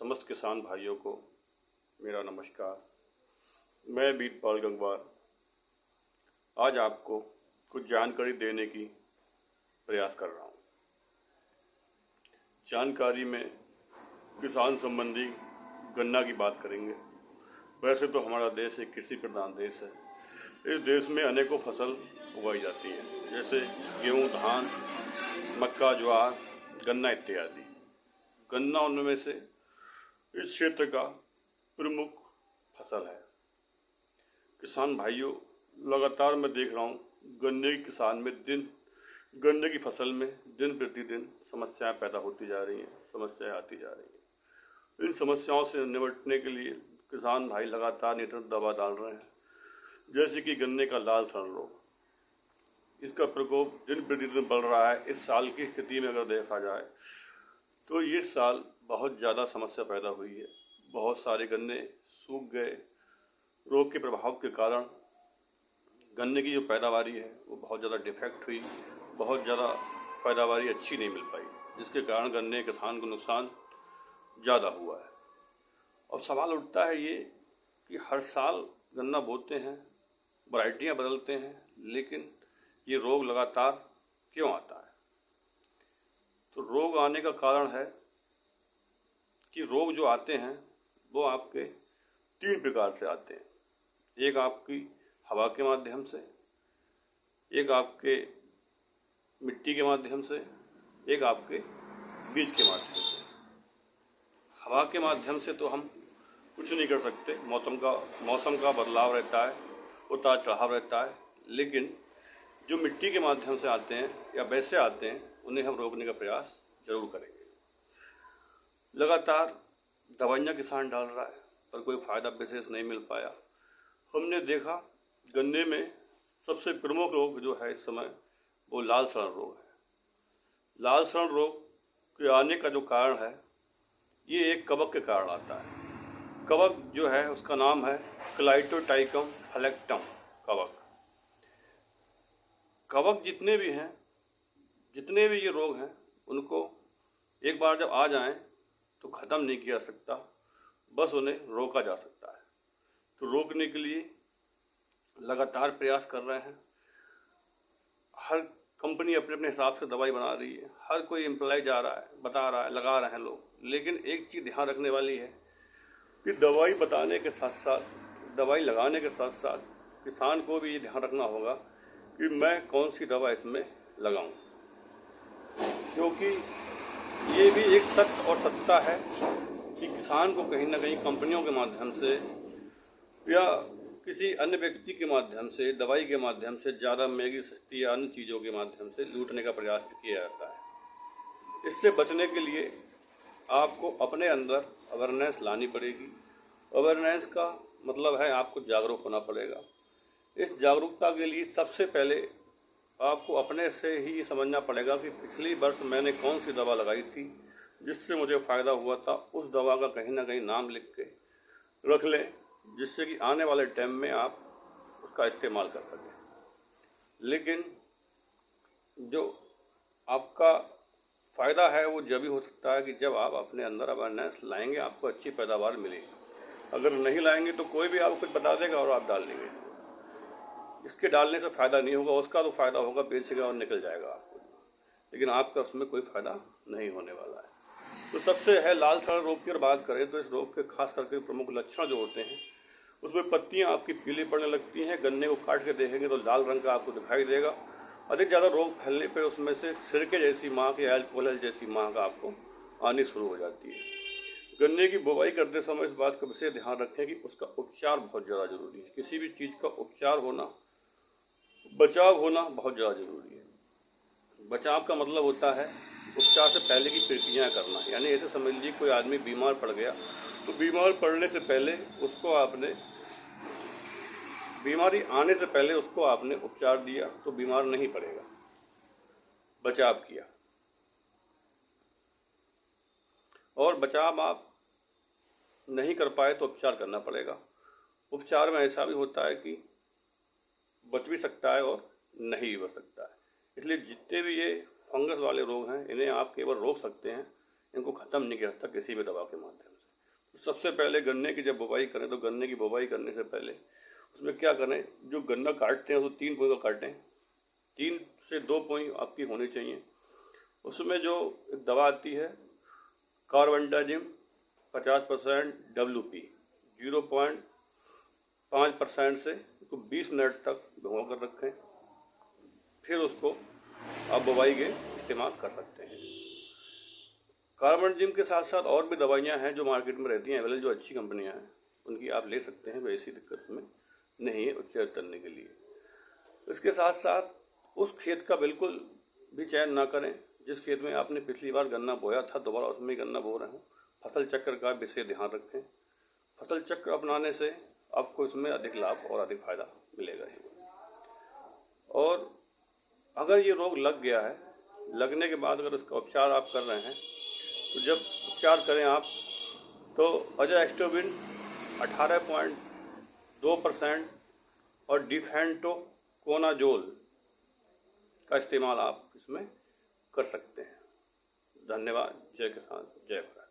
समस्त किसान भाइयों को मेरा नमस्कार। मैं वीरपाल गंगवार आज आपको कुछ जानकारी देने की प्रयास कर रहा हूँ। जानकारी में किसान संबंधी गन्ना की बात करेंगे। वैसे तो हमारा देश एक कृषि प्रधान देश है। इस देश में अनेकों फसल उगाई जाती हैं, जैसे गेहूँ, धान, मक्का, ज्वार, गन्ना इत्यादि। गन्ना उनमें से इस क्षेत्र का प्रमुख फसल है। किसान भाइयों, लगातार मैं देख रहा हूँ गन्ने की फसल में दिन प्रतिदिन समस्याएं पैदा होती जा रही हैं, समस्याएं आती जा रही हैं। इन समस्याओं से निपटने के लिए किसान भाई लगातार नियंत्रण दवा डाल रहे हैं, जैसे कि गन्ने का लाल सड़ रोग। इसका प्रकोप दिन प्रतिदिन बढ़ रहा है। इस साल की स्थिति में अगर देखा जाए तो ये साल बहुत ज़्यादा समस्या पैदा हुई है। बहुत सारे गन्ने सूख गए। रोग के प्रभाव के कारण गन्ने की जो पैदावारी है वो बहुत ज़्यादा डिफेक्ट हुई, बहुत ज़्यादा पैदावारी अच्छी नहीं मिल पाई, जिसके कारण गन्ने किसान को नुकसान ज़्यादा हुआ है। और सवाल उठता है ये कि हर साल गन्ना बोते हैं, वैरायटियाँ बदलते हैं, लेकिन ये रोग लगातार क्यों आता है? तो रोग आने का कारण है कि रोग जो आते हैं वो आपके 3 प्रकार से आते हैं। एक आपकी हवा के माध्यम से, एक आपके मिट्टी के माध्यम से, एक आपके बीज के माध्यम से। हवा के माध्यम से तो हम कुछ नहीं कर सकते, मौसम का बदलाव रहता है, उतार चढ़ाव रहता है। लेकिन जो मिट्टी के माध्यम से आते हैं या वैसे आते हैं, उन्हें हम रोकने का प्रयास जरूर करेंगे। लगातार दवाइयाँ किसान डाल रहा है, पर कोई फ़ायदा विशेष नहीं मिल पाया। हमने देखा गन्ने में सबसे प्रमुख रोग जो है इस समय वो लाल सड़न रोग है। लाल सड़न रोग के आने का जो कारण है, ये एक कवक के कारण आता है। कवक जो है उसका नाम है क्लाइटोटाइकम फ्लेक्टम कवक। कवक जितने भी ये रोग हैं, उनको एक बार जब आ जाएं तो ख़त्म नहीं किया जा सकता, बस उन्हें रोका जा सकता है। तो रोकने के लिए लगातार प्रयास कर रहे हैं। हर कंपनी अपने अपने हिसाब से दवाई बना रही है, हर कोई एम्प्लॉय जा रहा है, बता रहा है, लगा रहे हैं लोग। लेकिन एक चीज़ ध्यान रखने वाली है कि दवाई बताने के साथ साथ, दवाई लगाने के साथ साथ किसान को भी ये ध्यान रखना होगा कि मैं कौन सी दवा इसमें लगाऊं, क्योंकि ये भी एक सत्य और सत्ता है कि किसान को कहीं ना कहीं कंपनियों के माध्यम से या किसी अन्य व्यक्ति के माध्यम से, दवाई के माध्यम से, ज़्यादा महंगी, सस्ती या अन्य चीज़ों के माध्यम से लूटने का प्रयास किया जाता है। इससे बचने के लिए आपको अपने अंदर अवेयरनेस लानी पड़ेगी। अवेयरनेस का मतलब है आपको जागरूक होना पड़ेगा। इस जागरूकता के लिए सबसे पहले आपको अपने से ही समझना पड़ेगा कि पिछली वर्ष मैंने कौन सी दवा लगाई थी जिससे मुझे फ़ायदा हुआ था। उस दवा का कहीं ना कहीं नाम लिख के रख लें, जिससे कि आने वाले टाइम में आप उसका इस्तेमाल कर सकें। लेकिन जो आपका फ़ायदा है वो जब भी हो सकता है कि जब आप अपने अंदर अवेयरनेस लाएंगे, आपको अच्छी पैदावार मिलेगी। अगर नहीं लाएंगे तो कोई भी आपको कुछ बता देगा और आप डाल लेंगे। इसके डालने से फ़ायदा नहीं होगा, उसका तो फ़ायदा होगा, बेचेगा और निकल जाएगा आपको, लेकिन आपका उसमें कोई फ़ायदा नहीं होने वाला है। तो सबसे है लाल सड़न रोग की अगर बात करें तो इस रोग के खास करके प्रमुख लक्षण जो होते हैं, उसमें पत्तियाँ आपकी पीली पड़ने लगती हैं। गन्ने को काट के देखेंगे तो लाल रंग का आपको दिखाई देगा। अधिक ज़्यादा रोग फैलने पर उसमें से सिरके जैसी मांग या एल्कोहल जैसी मांग आपको आनी शुरू हो जाती है। गन्ने की बुवाई करते समय इस बात का विशेष ध्यान रखें कि उसका उपचार बहुत ज़्यादा जरूरी है। किसी भी चीज़ का उपचार होना, बचाव होना बहुत ज़्यादा जरूरी है। बचाव का मतलब होता है उपचार से पहले की प्रक्रिया करना। यानी ऐसे समझ लीजिए कोई आदमी बीमार पड़ गया तो बीमार पड़ने से पहले उसको आपने, बीमारी आने से पहले उसको आपने उपचार दिया तो बीमार नहीं पड़ेगा, बचाव किया। और बचाव आप नहीं कर पाए तो उपचार करना पड़ेगा। उपचार में ऐसा भी होता है कि बच भी सकता है और नहीं भी बच सकता है। इसलिए जितने भी ये फंगस वाले रोग हैं, इन्हें आप केवल रोक सकते हैं, इनको ख़त्म नहीं कर सकता किसी भी दवा के माध्यम से। सबसे पहले गन्ने की जब बुवाई करें तो गन्ने की बुवाई करने से पहले उसमें क्या करें, जो गन्ना काटते हैं उसको 3 पोई का काटें, 3 से 2 पोई आपकी होनी चाहिए। उसमें जो एक दवा आती है कार्बेंडाजिम 50% WP 0.5% से उसको 20 मिनट तक भिगो कर रखें, फिर उसको आप बुवाई के इस्तेमाल कर सकते हैं। कार्बेंडाजिम के साथ साथ और भी दवाइयाँ हैं जो मार्केट में रहती हैं अवेलेबल, जो अच्छी कंपनियाँ हैं उनकी आप ले सकते हैं, वैसी दिक्कत में नहीं है उपचार करने के लिए। इसके साथ साथ उस खेत का बिल्कुल भी चयन ना करें जिस खेत में आपने पिछली बार गन्ना बोया था, दोबारा उसमें गन्ना बो रहे हो। फसल चक्र का विशेष ध्यान रखें। फसल चक्र अपनाने से आपको इसमें अधिक लाभ और अधिक फायदा मिलेगा। और अगर ये रोग लग गया है, लगने के बाद अगर उसका उपचार आप कर रहे हैं तो जब उपचार करें आप तो अजाएस्टोबिन 18.2% और डिफेंटोकोनाजोल का इस्तेमाल आप इसमें कर सकते हैं। धन्यवाद। जय किसान, जय भारत।